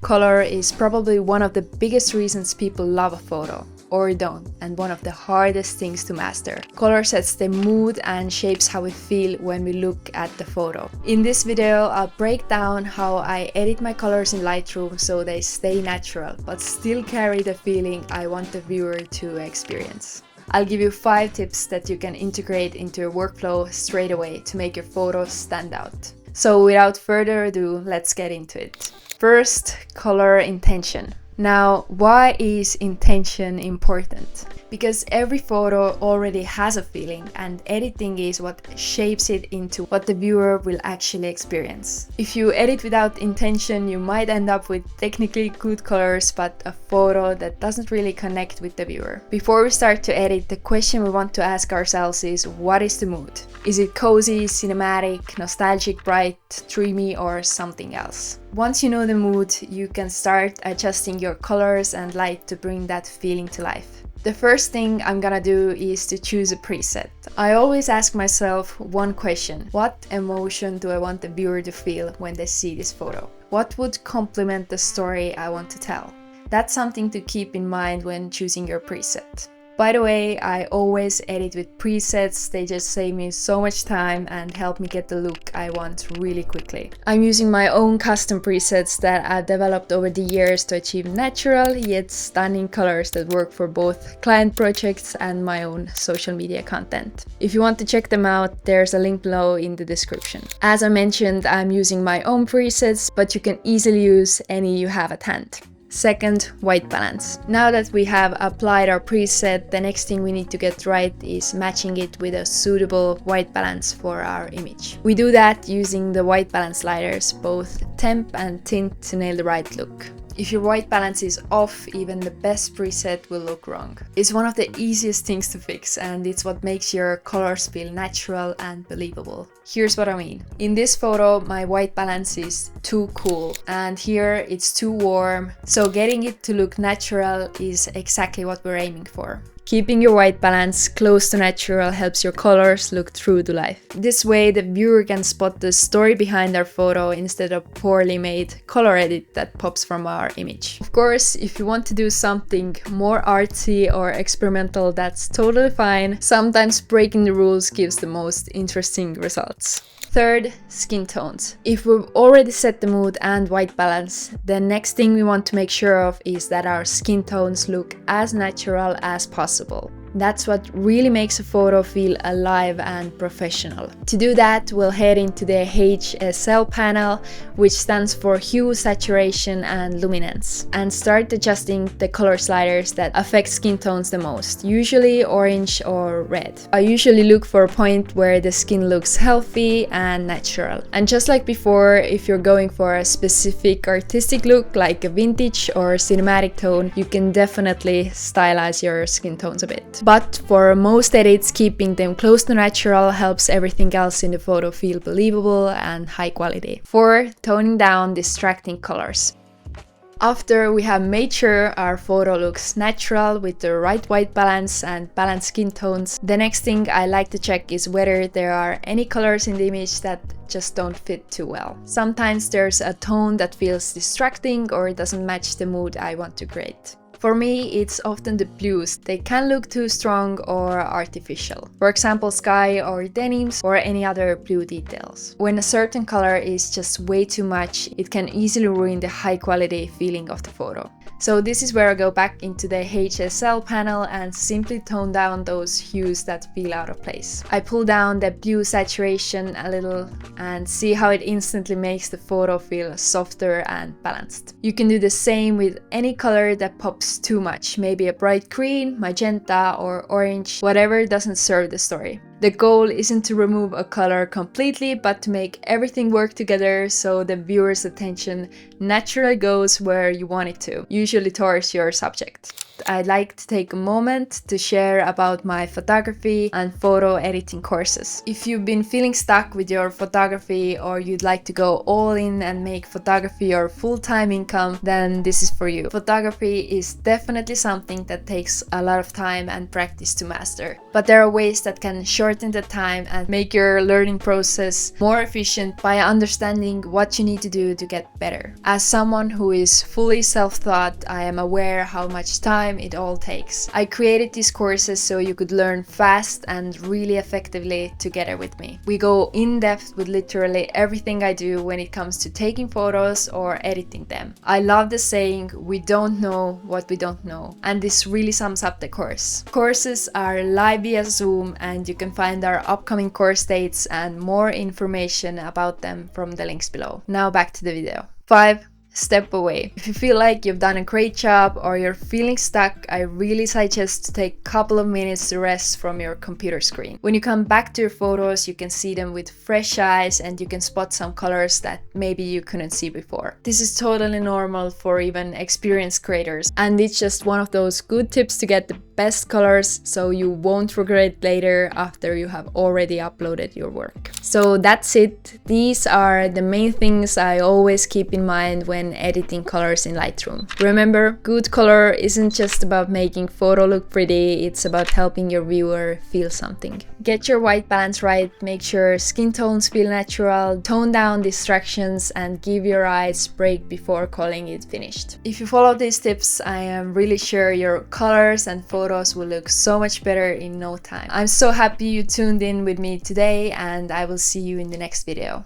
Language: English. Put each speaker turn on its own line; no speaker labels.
Color is probably one of the biggest reasons people love a photo, or don't, and one of the hardest things to master. Color sets the mood and shapes how we feel when we look at the photo. In this video, I'll break down how I edit my colors in Lightroom so they stay natural, but still carry the feeling I want the viewer to experience. I'll give you 5 tips that you can integrate into your workflow straight away to make your photos stand out. So without further ado, let's get into it. First, color intention. Now, why is intention important? Because every photo already has a feeling, and editing is what shapes it into what the viewer will actually experience. If you edit without intention, you might end up with technically good colors, but a photo that doesn't really connect with the viewer. Before we start to edit, the question we want to ask ourselves is, what is the mood? Is it cozy, cinematic, nostalgic, bright, dreamy, or something else? Once you know the mood, you can start adjusting your colors and light to bring that feeling to life. The first thing I'm gonna do is to choose a preset. I always ask myself one question: what emotion do I want the viewer to feel when they see this photo? What would complement the story I want to tell? That's something to keep in mind when choosing your preset. By the way, I always edit with presets. They just save me so much time and help me get the look I want really quickly. I'm using my own custom presets that I've developed over the years to achieve natural yet stunning colors that work for both client projects and my own social media content. If you want to check them out, there's a link below in the description. As I mentioned, I'm using my own presets, but you can easily use any you have at hand. Second, white balance. Now that we have applied our preset, the next thing we need to get right is matching it with a suitable white balance for our image. We do that using the white balance sliders, both temp and tint, to nail the right look. If your white balance is off, even the best preset will look wrong. It's one of the easiest things to fix, and it's what makes your colors feel natural and believable. Here's what I mean. In this photo, my white balance is too cool, and here it's too warm. So getting it to look natural is exactly what we're aiming for. Keeping your white balance close to natural helps your colors look true to life. This way, the viewer can spot the story behind our photo instead of poorly made color edit that pops from our image. Of course, if you want to do something more artsy or experimental, that's totally fine. Sometimes breaking the rules gives the most interesting results. Third, skin tones. If we've already set the mood and white balance, the next thing we want to make sure of is that our skin tones look as natural as possible. That's what really makes a photo feel alive and professional. To do that, we'll head into the HSL panel, which stands for Hue, Saturation and Luminance, and start adjusting the color sliders that affect skin tones the most, usually orange or red. I usually look for a point where the skin looks healthy and natural. And just like before, if you're going for a specific artistic look like a vintage or cinematic tone, you can definitely stylize your skin tones a bit. But for most edits, keeping them close to natural helps everything else in the photo feel believable and high quality. 4. Toning down distracting colors. After we have made sure our photo looks natural with the right white balance and balanced skin tones, the next thing I like to check is whether there are any colors in the image that just don't fit too well. Sometimes there's a tone that feels distracting or doesn't match the mood I want to create. For me, it's often the blues. They can look too strong or artificial. For example, sky or denims or any other blue details. When a certain color is just way too much, it can easily ruin the high quality feeling of the photo. So this is where I go back into the HSL panel and simply tone down those hues that feel out of place. I pull down the blue saturation a little and see how it instantly makes the photo feel softer and balanced. You can do the same with any color that pops too much, maybe a bright green, magenta or orange, whatever doesn't serve the story. The goal isn't to remove a color completely, but to make everything work together so the viewer's attention naturally goes where you want it to, usually towards your subject. I'd like to take a moment to share about my photography and photo editing courses. If you've been feeling stuck with your photography or you'd like to go all in and make photography your full-time income, then this is for you. Photography is definitely something that takes a lot of time and practice to master. But there are ways that can shorten the time and make your learning process more efficient by understanding what you need to do to get better. As someone who is fully self-taught, I am aware how much time it all takes. I created these courses so you could learn fast and really effectively together with me. We go in depth with literally everything I do when it comes to taking photos or editing them. I love the saying, we don't know what we don't know, and this really sums up the course. Courses are live via Zoom, and you can find our upcoming course dates and more information about them from the links below. Now back to the video. 5. Step away. If you feel like you've done a great job or you're feeling stuck, I really suggest to take a couple of minutes to rest from your computer screen. When you come back to your photos, you can see them with fresh eyes and you can spot some colors that maybe you couldn't see before. This is totally normal for even experienced creators, and it's just one of those good tips to get the best colors so you won't regret later after you have already uploaded your work. So that's it. These are the main things I always keep in mind when editing colors in Lightroom. Remember, good color isn't just about making photo look pretty, it's about helping your viewer feel something. Get your white balance right, make sure skin tones feel natural, tone down distractions, and give your eyes a break before calling it finished. If you follow these tips, I am really sure your colors and photos will look so much better in no time. I'm so happy you tuned in with me today, and I will see you in the next video.